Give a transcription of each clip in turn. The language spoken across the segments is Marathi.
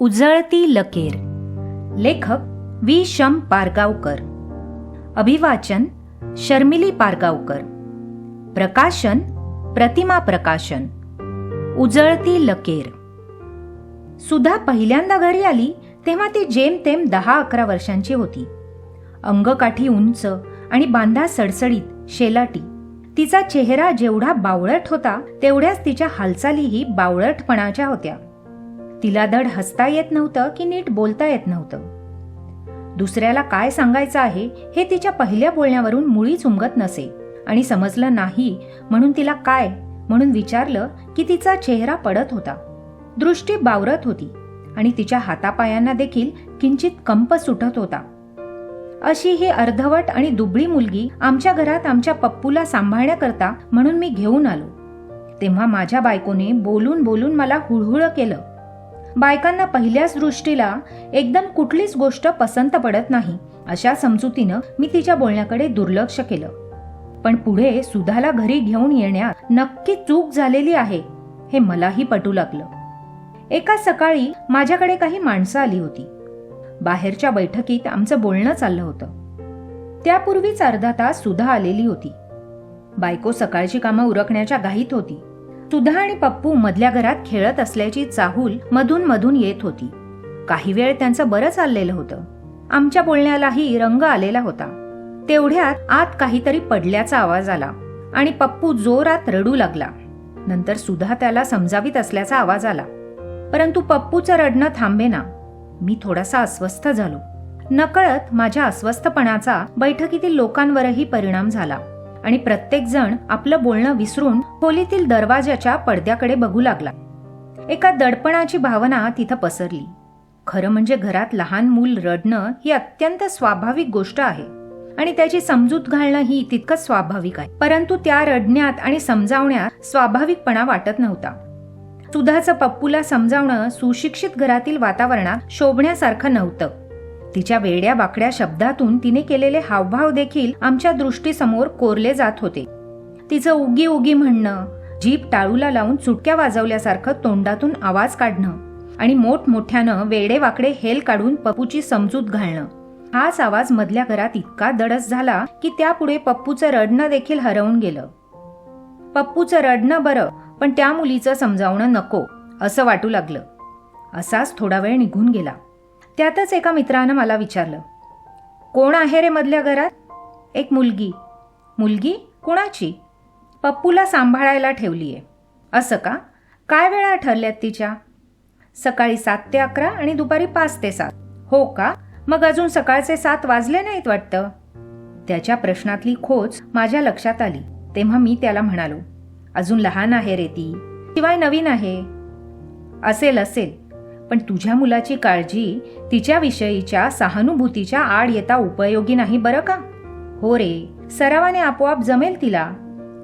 उजळती लकेर. लेखक वी. शं. पारगावकर. अभिवाचन शर्मिली पारगावकर. प्रकाशन प्रतिमा प्रकाशन. उजळती लकेर. सुधा पहिल्यांदा घरी आली तेव्हा ती जेमतेम 10-11 वर्षांची होती. अंगकाठी उंच आणि बांधा सडसडीत शेलाटी. तिचा चेहरा जेवढा बावळट होता तेवढ्याच तिच्या हालचालीही बावळटपणाच्या होत्या. तिला धड हसता येत नव्हतं की नीट बोलता येत नव्हतं. दुसऱ्याला काय सांगायचं आहे हे तिच्या पहिल्या बोलण्यावरून मुळीच उमगत नसे आणि समजलं नाही म्हणून तिला काय म्हणून विचारलं की तिचा चेहरा पडत होता. दृष्टी बावरत होती आणि तिच्या हातापायांना देखील किंचित कंप सुटत होता. अशी ही अर्धवट आणि दुबळी मुलगी आमच्या घरात आमच्या पप्पूला सांभाळण्याकरता म्हणून मी घेऊन आलो. तेव्हा माझ्या बायकोने बोलून बोलून मला हुळहुळ केलं. बायकांना पहिल्याच दृष्टीला एकदम कुठलीच गोष्ट पसंत पडत नाही अशा समजुतीनं मी तिच्या बोलण्याकडे दुर्लक्ष केलं. पण पुढे सुधाला घरी घेऊन येण्यात नक्की चूक झालेली आहे हे मलाही पटू लागलं. एका सकाळी माझ्याकडे काही माणसं आली होती. बाहेरच्या बैठकीत आमचं बोलणं चाललं होतं. त्यापूर्वीच अर्धा तास सुधा आलेली होती. बायको सकाळची कामं उरकण्याच्या घाईत होती. सुधा आणि पप्पू मधल्या घरात खेळत असल्याची चाहूल मधून मधून येत होती. काही वेळ त्यांचं बरं चाललेलं होतं. आमच्या बोलण्यालाही रंग आलेला होता. तेवढ्यात आत काहीतरी पडल्याचा आवाज आला आणि पप्पू जोरात रडू लागला. नंतर सुधा त्याला समजावीत असल्याचा आवाज आला, परंतु पप्पूचं रडणं थांबेना. मी थोडासा अस्वस्थ झालो. नकळत माझ्या अस्वस्थपणाचा बैठकीतील लोकांवरही परिणाम झाला आणि प्रत्येक जण आपलं बोलणं विसरून खोलीतील दरवाजाच्या पडद्याकडे बघू लागला. एका दडपणाची भावना तिथं पसरली. खरं म्हणजे घरात लहान मूल रडणं ही अत्यंत स्वाभाविक गोष्ट आहे आणि त्याची समजूत घालणं ही तितकंच स्वाभाविक आहे. परंतु त्या रडण्यात आणि समजावण्यात स्वाभाविकपणा वाटत नव्हता. सुधाचं पप्पूला समजावणं सुशिक्षित घरातील वातावरणात शोभण्यासारखं नव्हतं. तिच्या वेड्या वाकड्या शब्दातून तिने केलेले हावभाव देखील आमच्या दृष्टीसमोर कोरले जात होते. तिचं उगी उगी म्हणणं, जीभ टाळूला लावून चुटक्या वाजवल्यासारखं तोंडातून आवाज काढणं आणि मोठमोठ्यानं वेडे वाकडे हेल काढून पप्पूची समजूत घालणं, हाच आवाज मधल्या घरात इतका दडस झाला की त्यापुढे पप्पूचं रडणं देखील हरवून गेलं. पप्पूचं रडणं बरं, पण त्या मुलीचं समजावणं नको असं वाटू लागलं. असाच थोडा वेळ निघून गेला. त्यातच एका मित्रानं मला विचारलं, कोण आहे रे मधल्या घरात? एक मुलगी. मुलगी कोणाची? पप्पूला सांभाळायला ठेवलीये. असं का? काय वेळा ठरल्यात तिच्या? सकाळी 7 ते 11 आणि दुपारी 5 ते 7. हो का? मग अजून सकाळचे 7 वाजले नाहीत वाटतं. त्याच्या प्रश्नातली खोच माझ्या लक्षात आली. तेव्हा मी त्याला म्हणालो, अजून लहान आहे रे ती, शिवाय नवीन आहे. असेल, पण तुझ्या मुलाची काळजी तिच्याविषयीच्या सहानुभूतीच्या आड येता उपयोगी नाही बरं का? हो रे, सरावाने आपोआप जमेल तिला.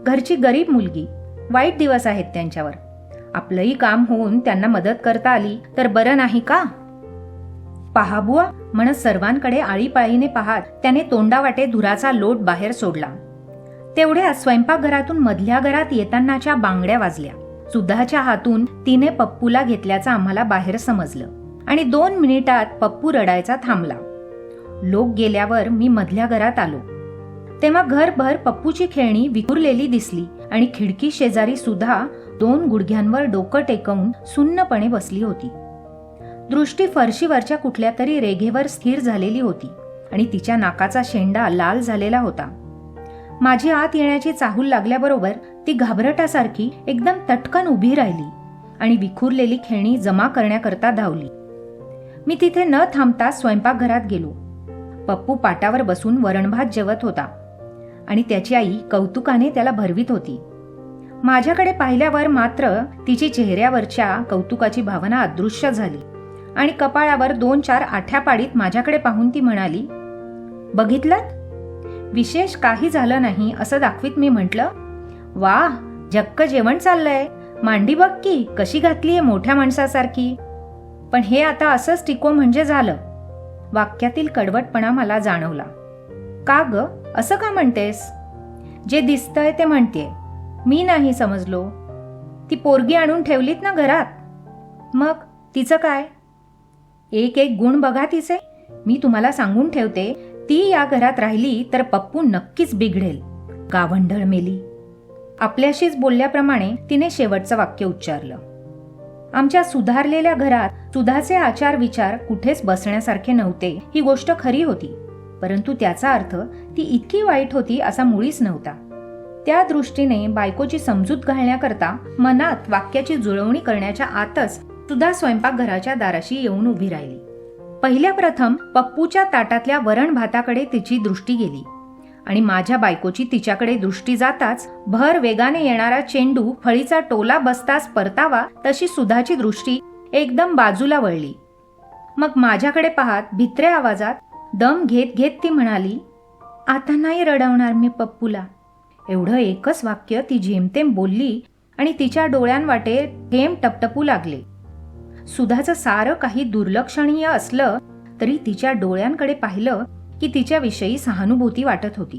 घरची गरीब मुलगी, वाईट दिवस आहेत त्यांच्यावर. आपलंही काम होऊन त्यांना मदत करता आली तर बरं नाही का? पहा बुवा म्हणत सर्वांकडे आळीपाळीने पाहत त्याने तोंडावाटे धुराचा लोट बाहेर सोडला. तेवढ्या स्वयंपाकघरातून मधल्या घरात येतानाच्या बांगड्या वाजल्या. सुधाच्या हातून तिने पप्पूला घेतल्याचं आम्हाला बाहेर समजलं आणि 2 मिनिटात पप्पू रडायचा थांबला. लोक गेल्यावर मी मधल्या घरात आलो. तेव्हा घरभर पप्पूची खेळणी विखुरलेली दिसली आणि खिडकी शेजारी सुधा 2 गुडघ्यांवर डोकं टेकवून सुन्नपणे बसली होती. दृष्टी फरशीवरच्या कुठल्या तरी रेघेवर स्थिर झालेली होती आणि तिच्या नाकाचा शेंडा लाल झालेला होता. माझी आत येण्याची चाहूल लागल्याबरोबर ती घाबरटासारखी एकदम तटकन उभी राहिली आणि विखुरलेली खेळणी जमा करण्याकरता धावली. मी तिथे न थांबता स्वयंपाकघरात गेलो. पप्पू पाटावर बसून वरणभात जेवत होता आणि त्याची आई कौतुकाने त्याला भरवीत होती. माझ्याकडे पाहिल्यावर मात्र तिची चेहऱ्यावरच्या कौतुकाची भावना अदृश्य झाली आणि कपाळावर 2-4 आठ्या पाडीत माझ्याकडे पाहून ती म्हणाली, बघितलं? विशेष काही झालं नाही असं दाखवीत मी म्हटलं, वाह, झक्क जेवण चाललंय. मांडी बघ की कशी घातलीये मोठ्या माणसासारखी. पण हे आता असंच टिको म्हणजे झालं. वाक्यातील कडवटपणा मला जाणवला. का ग, असं का म्हणतेस? जे दिसतंय ते म्हणतेय. मी नाही समजलो. ती पोरगी आणून ठेवलीत ना घरात, मग तिचं काय? एक एक गुण बघा तिचे. मी तुम्हाला सांगून ठेवते, ती या घरात राहिली तर पप्पू नक्कीच बिघडेल. गावंढळ मेली. आपल्याशीच बोलल्याप्रमाणे तिने शेवटचं वाक्य उच्चारलं. आमच्या सुधारलेल्या घरात सुधाचे आचार विचार कुठेच बसण्यासारखे नव्हते ही गोष्ट खरी होती, परंतु त्याचा अर्थ ती इतकी वाईट होती असा मुळीच नव्हता. त्या दृष्टीने बायकोची समजूत घालण्याकरता मनात वाक्याची जुळवणी करण्याच्या आतच सुधा स्वयंपाकघराच्या दाराशी येऊन उभी राहिली. पहिल्या प्रथम पप्पूच्या ताटातल्या वरण भाताकडे तिची दृष्टी गेली आणि माझ्या बायकोची तिच्याकडे दृष्टी जाताच भर वेगाने येणारा चेंडू फळीचा टोला बसताच परतावा तशी सुधाची दृष्टी एकदम बाजूला वळली. मग माझ्याकडे पाहत भित्र्या आवाजात दम घेत घेत ती म्हणाली, आता नाही रडवणार मी पप्पूला. एवढं एकच वाक्य ती जेमतेम बोलली आणि तिच्या डोळ्यांवाटे थेंब टपटपू लागले. सुधाचं सारं काही दुर्लक्षणीय असलं तरी तिच्या डोळ्यांकडे पाहिलं की तिच्याविषयी सहानुभूती वाटत होती.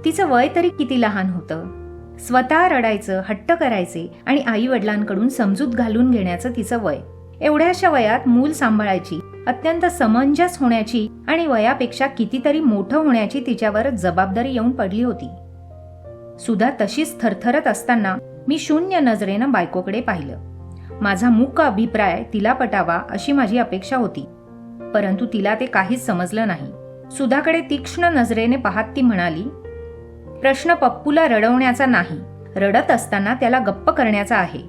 तिचं वय तरी किती लहान होतं. स्वतः रडायचं, हट्ट करायचे आणि आई वडिलांकडून समजूत घालून घेण्याचं तिचं वय. एवढ्याशा वयात मूल सांभाळायची, अत्यंत समंजस होण्याची आणि वयापेक्षा कितीतरी मोठं होण्याची तिच्यावर जबाबदारी येऊन पडली होती. सुधा तशीच थरथरत असताना मी शून्य नजरेनं बायकोकडे पाहिलं. माझा मूक अभिप्राय तिला पटावा अशी माझी अपेक्षा होती, परंतु तिला ते काहीच समजलं नाही. सुधाकडे तीक्ष्ण नजरेने पाहत ती म्हणाली, प्रश्न पप्पूला रडवण्याचा नाही, रडत असताना त्याला गप्प करण्याचा आहे.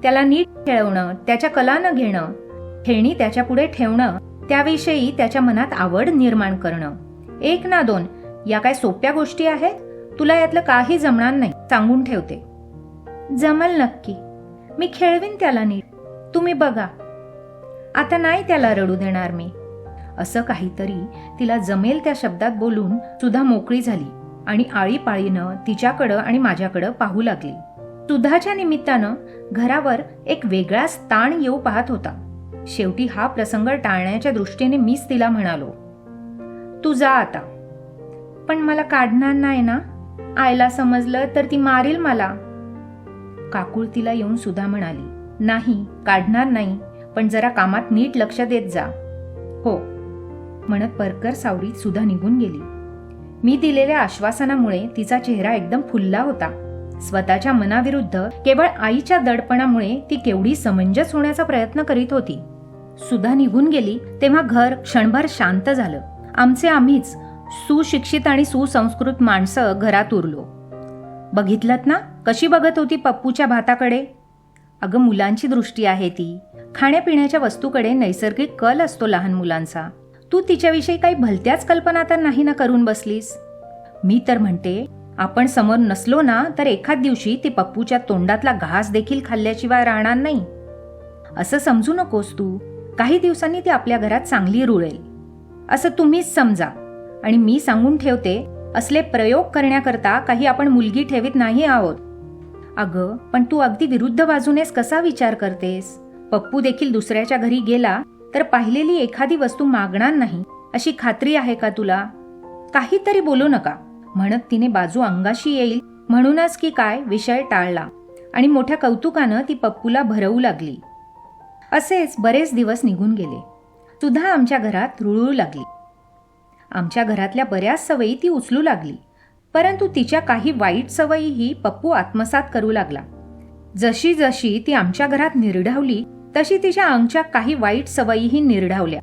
त्याला नीट खेळवणं, त्याच्या कलानं घेणं, खेळणी त्याच्या पुढे ठेवणं, त्याविषयी त्याच्या मनात आवड निर्माण करणं. एक ना दोन, या काय सोप्या गोष्टी आहेत? तुला यातलं काही जमणार नाही, सांगून ठेवते. जमल नक्की, मी खेळवीन त्याला नीट, तुम्ही बघा. आता नाही त्याला रडू देणार मी. असं काहीतरी तिला जमेल त्या शब्दात बोलून सुधा मोकळी झाली आणि आळीपाळीनं तिच्याकडं आणि माझ्याकडं पाहू लागली. सुधाच्या निमित्तानं घरावर एक वेगळाच ताण येऊ पाहत होता. शेवटी हा प्रसंग टाळण्याच्या दृष्टीने मीच तिला म्हणालो, तू जा आता. पण मला काढणार नाही ना? आईला समजलं तर ती मारील मला. काकुळतीला येऊन सुधा म्हणाली, नाही काढणार नाही, पण जरा कामात नीट लक्ष देत जा. हो म्हणत परकर सावरीत सुधा निघून गेली. मी दिलेल्या आश्वासनामुळे तिचा चेहरा एकदम फुलला होता. स्वतःच्या मनाविरुद्ध केवळ आईच्या दडपणामुळे ती केवढी समंजस होण्याचा प्रयत्न करीत होती. सुधा निघून गेली तेव्हा घर क्षणभर शांत झालं. आमचे आम्हीच सुशिक्षित आणि सुसंस्कृत माणसं घरात उरलो. बघितलत ना कशी बघत होती पप्पूच्या भाताकडे? अगं मुलांची दृष्टी आहे ती. खाण्यापिण्याच्या वस्तूकडे नैसर्गिक कल असतो लहान मुलांचा. तू तिच्याविषयी काही भलत्याच कल्पना तर नाही ना करून बसलीस? मी तर म्हणते, आपण समोर नसलो ना तर एखाद दिवशी ती पप्पूच्या तोंडातला घास देखील खाल्ल्याशिवाय राहणार नाही. असं समजू नकोस तू. काही दिवसांनी ती आपल्या घरात चांगली रुळेल असं तुम्हीच समजा. आणि मी सांगून ठेवते, असले प्रयोग करण्याकरता काही आपण मुलगी ठेवीत नाही आहोत. अगं पण तू अगदी विरुद्ध बाजूनेच कसा विचार करतेस? पप्पू देखील दुसऱ्याच्या घरी गेला तर पाहिलेली एखादी वस्तू मागणार नाही अशी खात्री आहे का तुला? काहीतरी बोलू नका म्हणत तिने बाजू अंगाशी येईल म्हणूनच की काय विषय टाळला आणि मोठ्या कौतुकानं ती पप्पूला भरवू लागली. असेच बरेच दिवस निघून गेले. सुधा आमच्या घरात रुळू लागली. आमच्या घरातल्या बऱ्याच सवयी ती उचलू लागली, परंतु तिच्या काही वाईट सवयीही पप्पू आत्मसात करू लागला. जशी जशी ती आमच्या घरात निर्ढावली तशी तिच्या अंगच्या काही वाईट सवयीही निर्ढावल्या.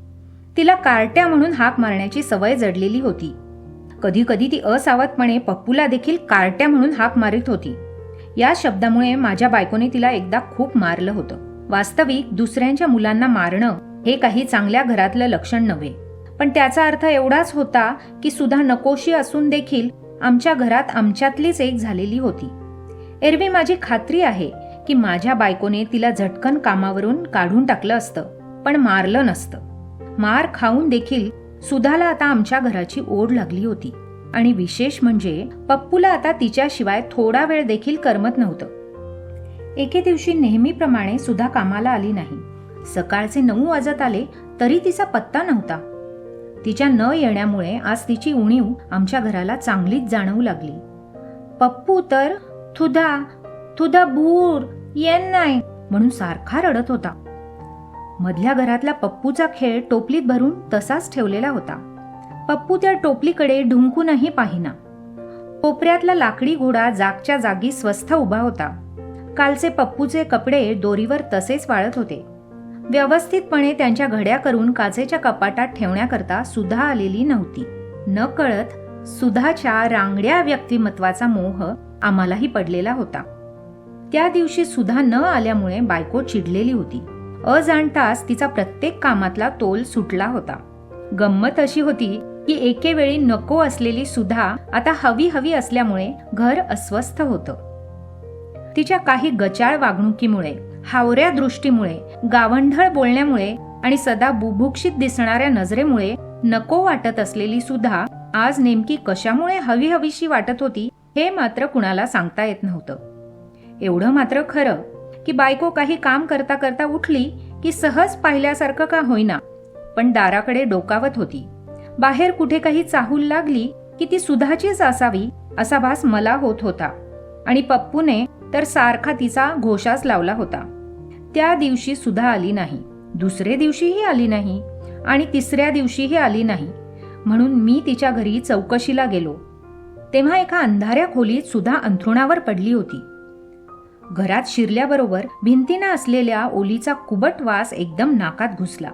तिला कार्ट्या म्हणून हाक मारण्याची सवय जडलेली होती. कधी कधी ती असावधपणे पप्पूला देखील कार्ट्या म्हणून हाक मारित होती. या शब्दामुळे माझ्या बायकोने तिला एकदा खूप मारलं होतं. वास्तविक दुसऱ्यांच्या मुलांना मारणं हे काही चांगल्या घरातलं लक्षण नव्हे, पण त्याचा अर्थ एवढाच होता की सुधा नकोशी असून देखील आमच्या घरात आमच्यातलीच एक झालेली होती. एरवी माझी खात्री आहे की माझ्या बायकोने तिला झटकन कामावरून काढून टाकलं असतं, पण मारलं नसतं. मार खाऊन देखील सुधाला आता आमच्या घराची ओढ लागली होती आणि विशेष म्हणजे पप्पूला आता तिच्याशिवाय थोडा वेळ देखील करमत नव्हतं. एके दिवशी नेहमीप्रमाणे सुधा कामाला आली नाही. सकाळचे 9 वाजत आले तरी तिचा पत्ता नव्हता. तिच्या न येण्यामुळे आज तिची उणीव आमच्या घराला चांगलीच जाणवू लागली. पप्पू तर थुधा थुधा भूर येन नाही म्हणून सारखा रडत होता. मधल्या घरातला पप्पूचा खेळ टोपलीत भरून तसाच ठेवलेला होता. पप्पू त्या टोपलीकडे ढुंकूनही पाहिना. कोपऱ्यातला लाकडी घोडा जागच्या जागी स्वस्थ उभा होता. कालचे पप्पूचे कपडे दोरीवर तसेच वाळत होते. व्यवस्थितपणे त्यांच्या घड्या करून काचेच्या कपाटात ठेवण्याकरता सुधा आलेली नव्हती. न कळत सुधाच्या रांगड्या व्यक्तिमत्वाचा मोह आम्हालाही पडलेला होता. त्या दिवशी सुधा न आल्यामुळे बायको चिडलेली होती. अजाणताच तिचा प्रत्येक कामातला तोल सुटला होता. गंमत अशी होती की एकेवेळी नको असलेली सुधा आता हवी हवी असल्यामुळे घर अस्वस्थ होतं. तिच्या काही गचाळ वागणुकीमुळे, हावऱ्या दृष्टीमुळे, गावंढळ बोलण्यामुळे आणि सदा बुभुक्षित दिसणाऱ्या नजरेमुळे नको वाटत असलेली सुधा आज नेमकी कशामुळे हवी हवीशी वाटत होती हे मात्र कुणाला सांगता येत नव्हतं. एवढं मात्र खरं की बायको काही काम करता करता उठली की सहज पाहिल्यासारखं का होईना पण दाराकडे डोकावत होती. बाहेर कुठे काही चाहूल लागली की ती सुधाचीच असावी असा भास मला होत होता. आणि पप्पूने तर सारखा तिचा घोषाच लावला होता. त्या दिवशी सुधा आली नाही, दुसरे दिवशीही आली नाही आणि तिसऱ्या दिवशीही आली नाही. म्हणून मी तिच्या घरी चौकशीला गेलो. तेव्हा एका अंधाऱ्या खोलीत सुधा अंथरुणावर पडली होती. घरात शिरल्याबरोबर भिंतीनं असलेल्या ओलीचा कुबट वास एकदम नाकात घुसला.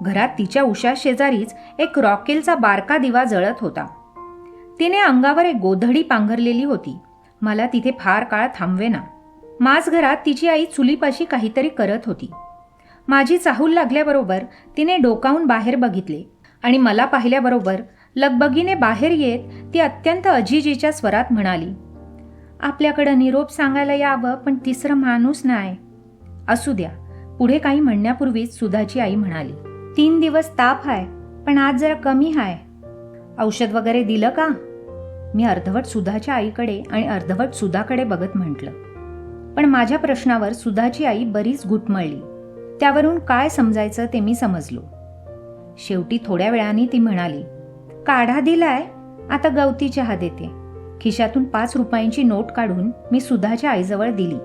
घरात तिच्या उशा शेजारीच एक रॉकेलचा बारका दिवा जळत होता. तिने अंगावर एक गोधडी पांघरलेली होती. मला तिथे फार काळ थांबवेना. माझ घरात तिची आई चुलीपाशी काहीतरी करत होती. माझी चाहूल लागल्याबरोबर तिने डोकावून बाहेर बघितले आणि मला पाहिल्याबरोबर लगबगीने बाहेर येत ती अत्यंत अजिजीच्या स्वरात म्हणाली, आपल्याकडं निरोप सांगायला यावं पण तिसरं माणूस नाही. असू द्या. पुढे काही म्हणण्यापूर्वीच सुधाची आई म्हणाली, 3 दिवस ताप आहे पण आज जरा कमी आहे. औषध वगैरे दिलं का? मी अर्धवट सुधाच्या आईकडे आणि अर्धवट सुधाकडे बघत म्हटलं. पण माझ्या प्रश्नावर सुधाची आई बरीच घुटमळली. त्यावरून काय समजायचं ते मी समजलो. शेवटी थोड्या वेळाने ती म्हणाली, काढा दिलाय, आता गवती चहा देते. खिशातून 5 रुपयांची नोट काढून मी सुधाच्या आईजवळ दिली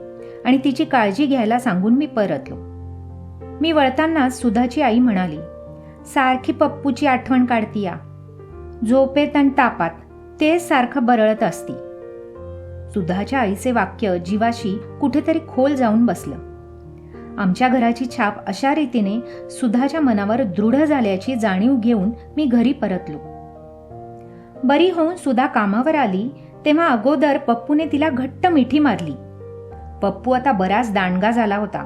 आणि तिची काळजी घ्यायला सांगून मी परतलो. मी वळतानाच सुधाची आई म्हणाली, सारखी पप्पूची आठवण काढतीया. झोपेत आणि तापात तेच सारखं बरळत असती. सुधाच्या आईचे वाक्य जीवाशी कुठेतरी खोल जाऊन बसलं. आमच्या घराची छाप अशा रीतीने सुधाच्या मनावर दृढ झाल्याची जाणीव घेऊन मी घरी परतलो. बरी होऊन सुधा कामावर आली तेव्हा अगोदर पप्पूने तिला घट्ट मिठी मारली. पप्पू आता बराच दांडगा झाला होता.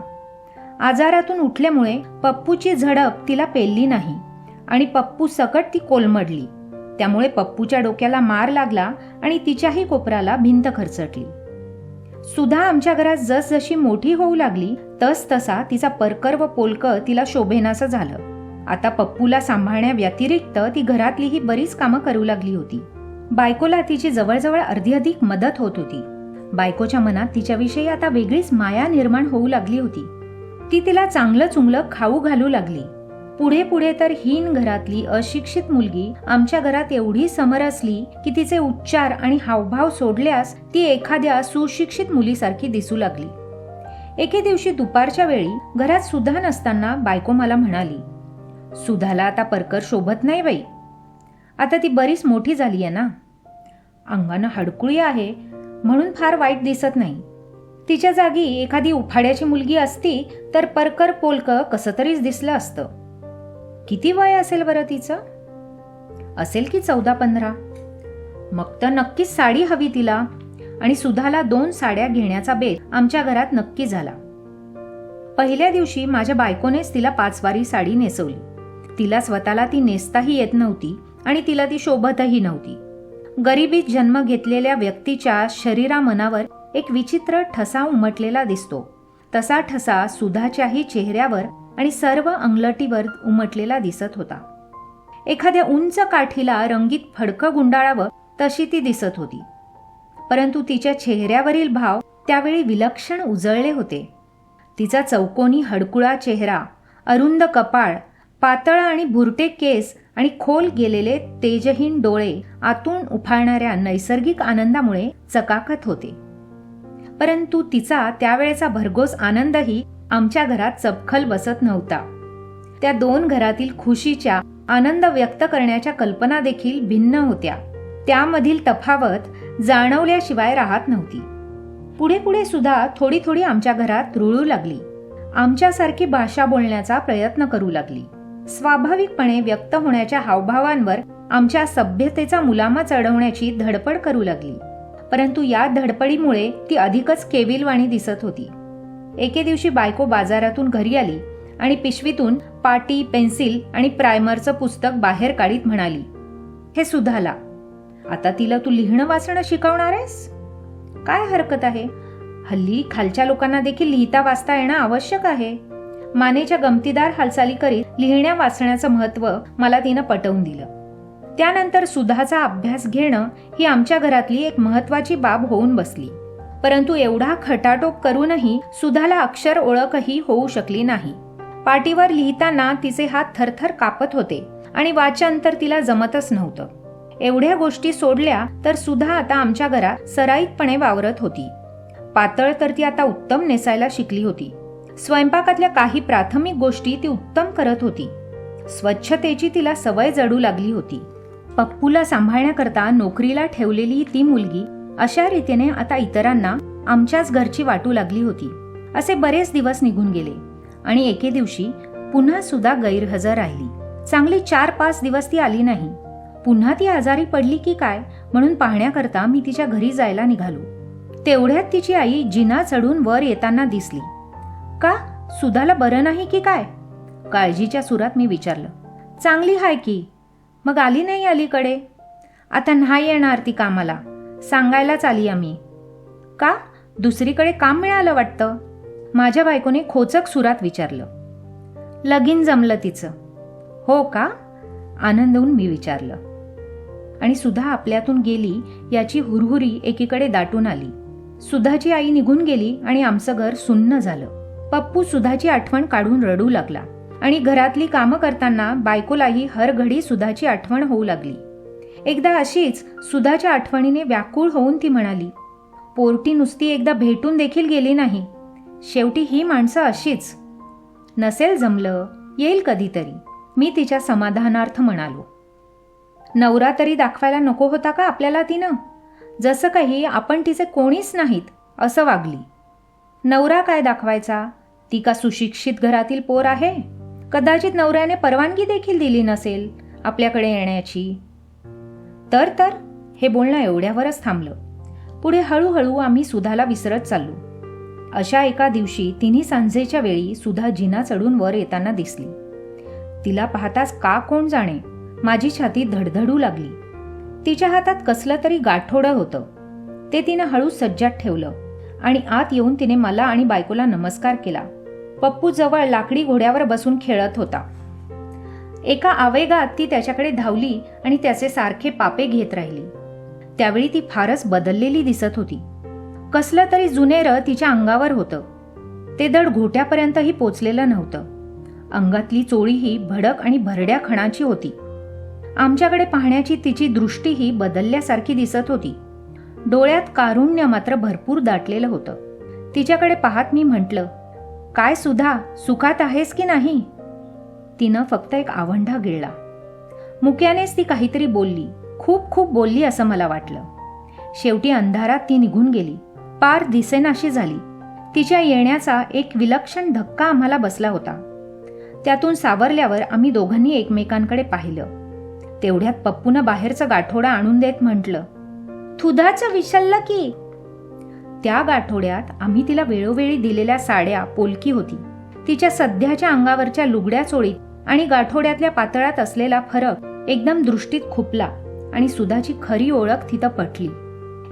आजारातून उठल्यामुळे पप्पूची झडप तिला पेलली नाही आणि पप्पू सकट ती कोलमडली. त्यामुळे पप्पूच्या डोक्याला मार लागला आणि तिच्याही कोपराला भिंत खरचटली. सुधा आमच्या घरात जसजशी मोठी होऊ लागली तस तसा तिचा परकर व पोलकं तिला शोभेनासं झालं. आता पप्पूला सांभाळण्या व्यतिरिक्त ती घरातलीही बरीच कामं करू लागली होती. बायकोला तिची जवळजवळ अर्धी अधिक मदत होत होती. बायकोच्या मनात तिच्याविषयी आता वेगळीच माया निर्माण होऊ लागली होती. ती तिला चांगलं चुंगलं खाऊ घालू लागली. पुढे पुढे तर हीन घरातली अशिक्षित मुलगी आमच्या घरात एवढी समरसली की तिचे उच्चार आणि हावभाव सोडल्यास ती एखाद्या सुशिक्षित मुलीसारखी दिसू लागली. एके दिवशी दुपारच्या वेळी घरात सुधा नसताना बायको मला म्हणाली, सुधाला आता परकर शोभत नाही बाई. आता ती बरीच मोठी झाली आहे ना. अंगानं हडकुळी आहे म्हणून फार वाईट दिसत नाही. तिच्या जागी एखादी उफाड्याची मुलगी असती तर परकर पोलकं कसं तरीच दिसलं असतं. किती वय असेल बरं तिचं? असेल की 14-15. मग तर नक्कीच साडी हवी तिला. आणि सुधाला 2 साड्या घेण्याचा बेत आमच्या घरात नक्की झाला. पहिल्या दिवशी माझ्या बायकोनेच तिला 5 वारी साडी नेसवली. तिला स्वतःला ती नेसताही येत नव्हती आणि तिला ती शोभतही नव्हती. गरिबीत जन्म घेतलेल्या व्यक्तीच्या शरीरा मनावर एक विचित्र ठसा उमटलेला दिसतो. तसा ठसा सुधाच्याही चेहऱ्यावर आणि सर्व अंगलटीवर उमटलेला दिसत होता. एखाद्या उंच काठीला रंगीत फडकं गुंडाळावं तशी ती दिसत होती. परंतु तिच्या चेहऱ्यावरील भाव त्यावेळी विलक्षण उजळले होते. तिचा चौकोनी हडकुळा चेहरा, अरुंद कपाळ, पातळ आणि भुरटे केस आणि खोल गेलेले तेजहीन डोळे आतून उफाळणाऱ्या नैसर्गिक आनंदामुळे चकाकत होते. परंतु तिचा त्यावेळेचा भरघोस आनंदही आमच्या घरात चपखल बसत नव्हता. त्या 2 घरातील खुशीच्या, आनंद व्यक्त करण्याच्या कल्पना देखील भिन्न होत्या. त्यामधील तफावत जाणवल्याशिवाय राहत नव्हती. पुढे पुढे सुद्धा थोडी थोडी आमच्या घरात रुळू लागली. आमच्यासारखी भाषा बोलण्याचा प्रयत्न करू लागली. स्वाभाविकपणे व्यक्त होण्याच्या हावभावांवर आमच्या सभ्यतेचा मुलामा चढवण्याची धडपड करू लागली. परंतु या धडपडीमुळे ती अधिकच केविलवाणी दिसत होती. एके दिवशी बायको बाजारातून घरी आली आणि पिशवीतून पाटी, पेन्सिल आणि प्रायमरचं पुस्तक बाहेर काढीत म्हणाली, "हे सुधाला, आता तिला तू लिहिणं वाचणं शिकवणार आहेस? काय हरकत आहे? हल्ली खालच्या लोकांना देखील लिहिता वाचता येणं आवश्यक आहे." मानेच्या गमतीदार हालचाली करीत लिहिण्या वाचण्याचं महत्त्व मला तिनं पटवून दिलं. त्यानंतर सुधाचा अभ्यास घेणं ही आमच्या घरातली एक महत्त्वाची बाब होऊन बसली. परंतु एवढा खटाटोप करूनही सुधाला अक्षर ओळखही होऊ शकली नाही. पाटीवर लिहिताना तिचे हात थरथर कापत होते आणि वाचन तर तिला जमतच नव्हतं. एवढ्या गोष्टी सोडल्या तर सुधा आता आमच्या घरात सराईतपणे वावरत होती. पातळ तर ती आता उत्तम नेसायला शिकली होती. स्वयंपाकातल्या काही प्राथमिक गोष्टी ती उत्तम करत होती. स्वच्छतेची तिला सवय जडू लागली होती. पप्पूला सांभाळण्याकरता नोकरीला ठेवलेली ती मुलगी अशा रीतीने आता इतरांना आमच्याच घरची वाटू लागली होती. असे बरेच दिवस निघून गेले आणि एके दिवशी पुन्हा सुद्धा गैरहजर राहिली. चांगली 4-5 दिवस ती आली नाही. पुन्हा ती आजारी पडली की काय म्हणून पाहण्याकरता मी तिच्या घरी जायला निघालो. तेवढ्यात तिची आई जिना चढून वर येताना दिसली. "का, सुधाला बरं नाही की काय?" काळजीच्या सुरात मी विचारलं. "चांगली हाय की, मग आली नाही अलीकडे?" "आता नाही येणार ती कामाला, सांगायलाच आली आम्ही." "का, दुसरीकडे काम मिळालं वाटतं?" माझ्या बायकोने खोचक सुरात विचारलं. "लगीन जमलं तिचं." "हो का?" आनंद होऊन मी विचारलं. आणि सुधा आपल्यातून गेली याची हुरहुरी एकीकडे दाटून आली. सुधाची आई निघून गेली आणि आमचं घर सुन्न झालं. पप्पू सुधाची आठवण काढून रडू लागला आणि घरातली कामं करताना बायकोलाही हर घडी सुधाची आठवण होऊ लागली. एकदा अशीच सुधाच्या आठवणीने व्याकुळ होऊन ती म्हणाली, "पोरटी नुसती एकदा भेटून देखील गेली नाही. शेवटी ही माणसं अशीच. नसेल जमलं, येईल कधीतरी." मी तिच्या समाधानार्थ म्हणालो. "नवरा तरी दाखवायला नको होता का आपल्याला तिनं? जसं काही आपण तिचे कोणीच नाहीत असं वागली. नवरा काय दाखवायचा? ती का सुशिक्षित घरातील पोर आहे? कदाचित नवऱ्याने परवानगी देखील दिली नसेल आपल्याकडे येण्याची." तर हे बोलणं एवढ्यावरच थांबलं. पुढे हळूहळू आम्ही सुधाला विसरत चाललो. अशा एका दिवशी तिन्ही सांजेच्या वेळी सुधा जिना चढून वर येताना दिसली. तिला पाहताच का कोण जाणे माझी छाती धडधडू लागली. तिच्या हातात कसलं तरी गाठोडं होतं. ते तिनं हळू सज्जात ठेवलं आणि आत येऊन तिने मला आणि बायकोला नमस्कार केला. पप्पू जवळ लाकडी घोड्यावर बसून खेळत होता. एका आवेगात ती त्याच्याकडे धावली आणि त्याचे सारखे पापे घेत राहिली. त्यावेळी ती फारच बदललेली दिसत होती. कसलं तरी जुनेरं तिच्या अंगावर होतं. ते दड घोट्यापर्यंतही पोचलेलं नव्हतं. अंगातली चोळीही भडक आणि भरड्या खणाची होती. आमच्याकडे पाहण्याची तिची दृष्टीही बदलल्यासारखी दिसत होती. डोळ्यात कारुण्य मात्र भरपूर दाटलेलं होतं. तिच्याकडे पाहत मी म्हटलं, "काय सुधा, सुखात आहेस की नाही?" तिनं फक्त एक आवंढा गिळला. मुक्यानेच ती काहीतरी बोलली. खूप बोलली असं मला वाटलं. शेवटी अंधारात ती निघून गेली. पार दिसेनाशी झाली. तिच्या येण्याचा एक विलक्षण धक्का आम्हाला बसला होता. त्यातून सावरल्यावर आम्ही दोघांनी एकमेकांकडे पाहिलं. तेवढ्यात पप्पूनं बाहेरचं गाठोडा आणून देत म्हटलं, "थुधाचं विसरलं की?" त्या गाठोड्यात आम्ही तिला वेळोवेळी दिलेल्या साड्या, पोलकी होती. तिच्या सध्याच्या अंगावरच्या लुगड्या चोळीत आणि गाठोड्यातल्या पातळात असलेला फरक एकदम दृष्टीत खुपला आणि सुधाची खरी ओळख तिथं पटली.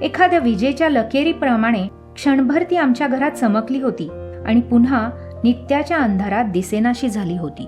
एखाद्या विजेच्या लकेरीप्रमाणे क्षणभर ती आमच्या घरात चमकली होती आणि पुन्हा नित्याच्या अंधारात दिसेनाशी झाली होती.